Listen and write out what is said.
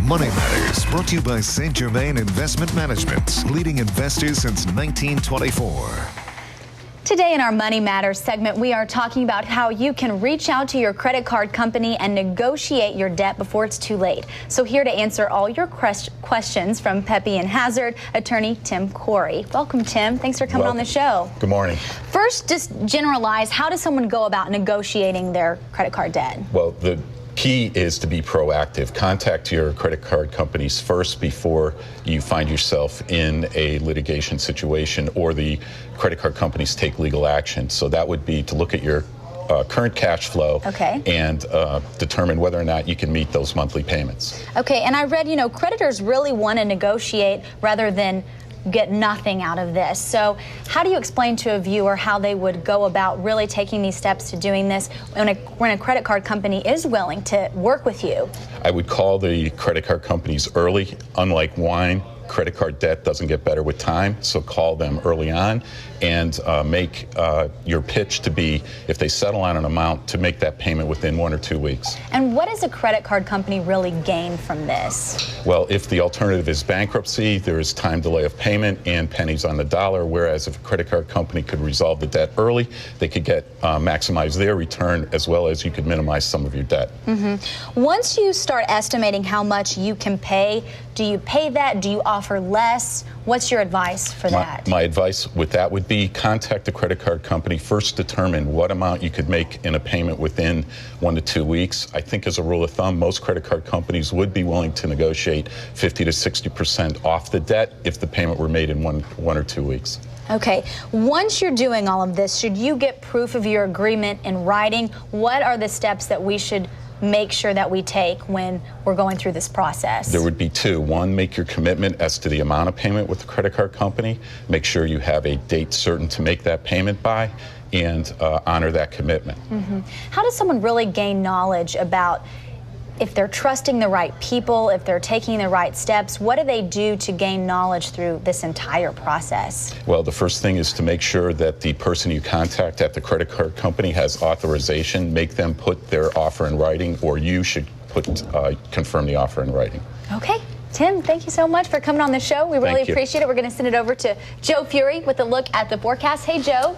Money Matters, brought to you by St. Germain Investment Management, leading investors since 1924. Today in our Money Matters segment, we are talking about how you can reach out to your credit card company and negotiate your debt before it's too late. So here to answer all your questions from Pepe and Hazard, attorney Tim Corey. Welcome, Tim. Thanks for coming on the show. Good morning. First, just generalize, how does someone go about negotiating their credit card debt? Well, the key is to be proactive. Contact your credit card companies first before you find yourself in a litigation situation or the credit card companies take legal action. So that would be to look at your current cash flow and determine whether or not you can meet those monthly payments. Okay, and I read, creditors really want to negotiate rather than get nothing out of this. So how do you explain to a viewer how they would go about really taking these steps to doing this when a credit card company is willing to work with you? I would call the credit card companies early. Unlike wine, credit card debt doesn't get better with time, so call them early on and make your pitch to be, if they settle on an amount, to make that payment within 1 or 2 weeks. And what does a credit card company really gain from this? Well, if the alternative is bankruptcy, there is time delay of payment and pennies on the dollar, whereas if a credit card company could resolve the debt early, they could maximize their return as well as you could minimize some of your debt. Once you start estimating how much you can pay, do you pay that? Do you offer less? What's your advice for that? My advice with that would be contact the credit card company. First, determine what amount you could make in a payment within 1 to 2 weeks. I think as a rule of thumb, most credit card companies would be willing to negotiate 50 to 60% off the debt if the payment were made in one or 2 weeks. Okay, once you're doing all of this, should you get proof of your agreement in writing? What are the steps that we should make sure that we take when we're going through this process? There would be two. One, make your commitment as to the amount of payment with the credit card company. Make sure you have a date certain to make that payment by, and honor that commitment. How does someone really gain knowledge about if they're trusting the right people, if they're taking the right steps? What do they do to gain knowledge through this entire process? Well, the first thing is to make sure that the person you contact at the credit card company has authorization. Make them put their offer in writing, or you should confirm the offer in writing. Okay. Tim, thank you so much for coming on the show. We really appreciate it. We're going to send it over to Joe Fury with a look at the forecast. Hey, Joe.